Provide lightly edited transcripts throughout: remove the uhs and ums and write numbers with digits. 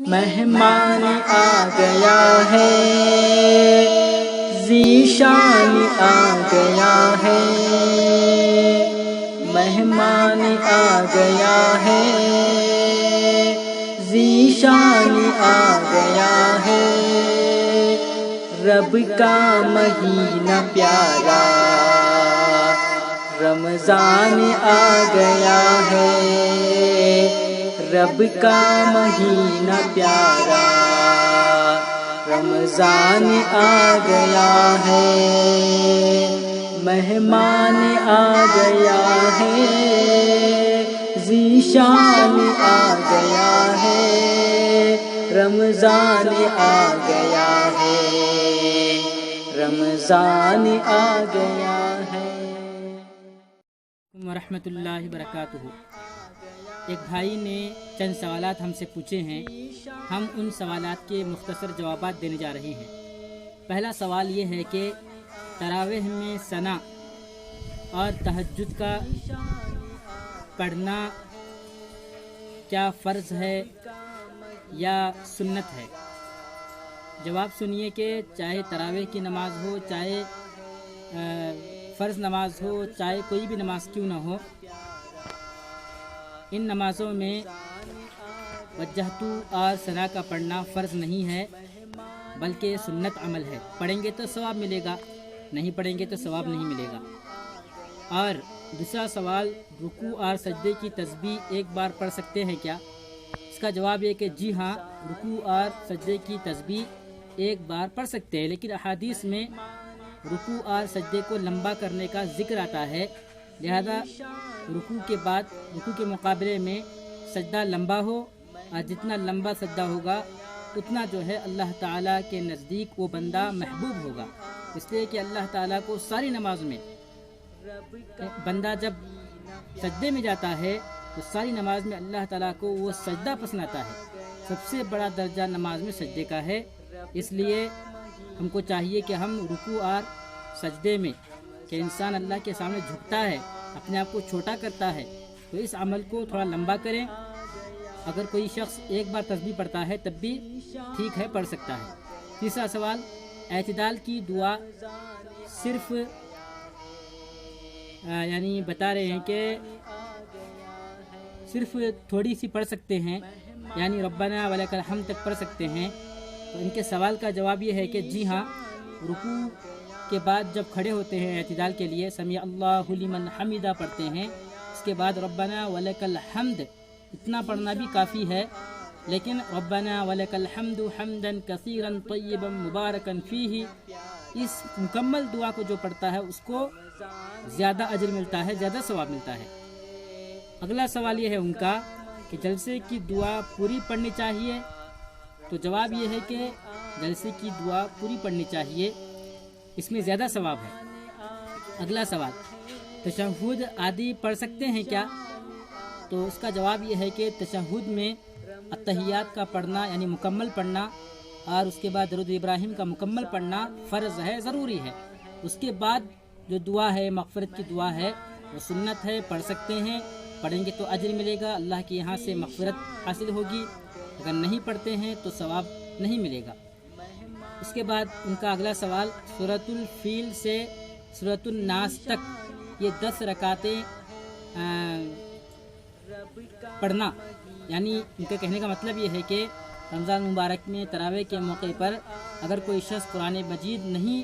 مہمان آ گیا ہے، ذیشان آ گیا ہے، مہمان آ گیا ہے، ذیشان آ گیا ہے، رب کا مہینہ پیارا رمضان آ گیا ہے، رب کا مہینہ پیارا رمضان آ گیا ہے، مہمان آ گیا ہے، ذیشان آ گیا ہے، رمضان آ گیا ہے، رمضان آ گیا ہے۔ ورحمۃ اللہ وبرکاتہ۔ ایک بھائی نے چند سوالات ہم سے پوچھے ہیں، ہم ان سوالات کے مختصر جوابات دینے جا رہے ہیں۔ پہلا سوال یہ ہے کہ تراویح میں ثنا اور تہجد کا پڑھنا کیا فرض ہے یا سنت ہے؟ جواب سنیے کہ چاہے تراویح کی نماز ہو، چاہے فرض نماز ہو، چاہے کوئی بھی نماز کیوں نہ ہو، ان نمازوں میں وجہتو اور ثنا کا پڑھنا فرض نہیں ہے بلکہ سنت عمل ہے۔ پڑھیں گے تو ثواب ملے گا، نہیں پڑھیں گے تو ثواب نہیں ملے گا۔ اور دوسرا سوال، رکوع اور سجدے کی تسبیح ایک بار پڑھ سکتے ہیں کیا؟ اس کا جواب یہ کہ جی ہاں، رکوع اور سجدے کی تسبیح ایک بار پڑھ سکتے ہیں، لیکن احادیث میں رکوع اور سجدے کو لمبا کرنے کا ذکر آتا ہے، لہذا رکوع کے بعد رکوع کے مقابلے میں سجدہ لمبا ہو، اور جتنا لمبا سجدہ ہوگا اتنا جو ہے اللہ تعالیٰ کے نزدیک وہ بندہ محبوب ہوگا، اس لیے کہ اللہ تعالیٰ کو ساری نماز میں بندہ جب سجدے میں جاتا ہے تو ساری نماز میں اللہ تعالیٰ کو وہ سجدہ پسند آتا ہے، سب سے بڑا درجہ نماز میں سجدے کا ہے۔ اس لیے ہم کو چاہیے کہ ہم رکوع اور سجدے میں کہ انسان اللہ کے سامنے جھکتا ہے، اپنے آپ کو چھوٹا کرتا ہے، تو اس عمل کو تھوڑا لمبا کریں۔ اگر کوئی شخص ایک بار تسبیح پڑھتا ہے تب بھی ٹھیک ہے، پڑھ سکتا ہے۔ تیسرا سوال، اعتدال کی دعا صرف یعنی بتا رہے ہیں کہ صرف تھوڑی سی پڑھ سکتے ہیں، یعنی ربنا ولک الحمد تک پڑھ سکتے ہیں؟ تو ان کے سوال کا جواب یہ ہے کہ جی ہاں، رکوع کے بعد جب کھڑے ہوتے ہیں اعتدال کے لیے سمیع اللہ لمن حمدہ پڑھتے ہیں، اس کے بعد ربنا ولک الحمد اتنا پڑھنا بھی کافی ہے، لیکن ربنا ولک الحمد حمدا کثیرا طیبا مبارکا فیہ، اس مکمل دعا کو جو پڑھتا ہے اس کو زیادہ اجر ملتا ہے، زیادہ ثواب ملتا ہے۔ اگلا سوال یہ ہے ان کا کہ جلسے کی دعا پوری پڑھنی چاہیے؟ تو جواب یہ ہے کہ جلسے کی دعا پوری پڑھنی چاہیے، اس میں زیادہ ثواب ہے۔ اگلا سوال، تشہد عادی پڑھ سکتے ہیں کیا؟ تو اس کا جواب یہ ہے کہ تشہد میں التحیات کا پڑھنا یعنی مکمل پڑھنا، اور اس کے بعد درود ابراہیم کا مکمل پڑھنا فرض ہے، ضروری ہے۔ اس کے بعد جو دعا ہے، مغفرت کی دعا ہے، وہ سنت ہے، پڑھ سکتے ہیں، پڑھیں گے تو اجر ملے گا، اللہ کے یہاں سے مغفرت حاصل ہوگی، اگر نہیں پڑھتے ہیں تو ثواب نہیں ملے گا۔ اس کے بعد ان کا اگلا سوال، سورۃ الفیل سے سورۃ الناس تک یہ 10 رکعتیں پڑھنا، یعنی ان کے کہنے کا مطلب یہ ہے کہ رمضان مبارک میں تراویح کے موقع پر اگر کوئی شخص قرآن مجید نہیں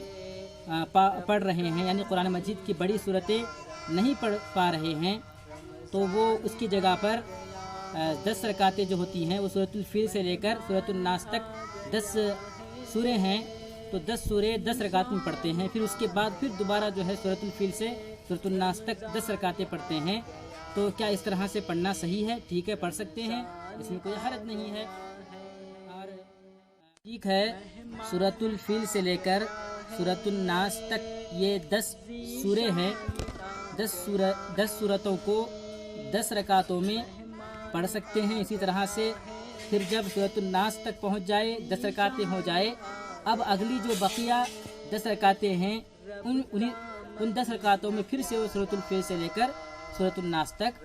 پڑھ رہے ہیں، یعنی قرآن مجید کی بڑی صورتیں نہیں پڑھ پا رہے ہیں، تو وہ اس کی جگہ پر 10 رکعتیں جو ہوتی ہیں وہ سورۃ الفیل سے لے کر سورۃ الناس تک 10 سورے ہیں، تو 10 سورے 10 رکعت میں پڑھتے ہیں، پھر اس کے بعد پھر دوبارہ جو ہے سورۃ الفیل سے سورۃ الناس تک 10 رکعتیں پڑھتے ہیں۔ تو کیا اس طرح سے پڑھنا صحیح ہے؟ ٹھیک ہے، پڑھ سکتے ہیں، اس میں کوئی حرج نہیں ہے۔ اور ٹھیک ہے، سورۃ الفیل سے لے کر سورۃ الناس تک یہ 10 سورے ہیں، 10 سورتوں کو 10 رکعتوں میں پڑھ سکتے ہیں۔ اسی طرح سے پھر جب سورۃ الناس تک پہنچ جائے، 10 رکعتیں ہو جائے، اب اگلی جو بقیہ 10 رکعتیں ہیں ان 10 رکعتوں میں پھر سے وہ سورۃ الفیل سے لے کر سورۃ الناس تک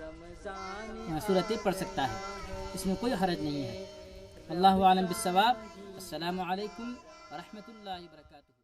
صورتیں پڑھ سکتا ہے، اس میں کوئی حرج نہیں ہے۔ اللہ واللہ اعلم بالصواب۔ السلام علیکم ورحمۃ اللہ وبرکاتہ۔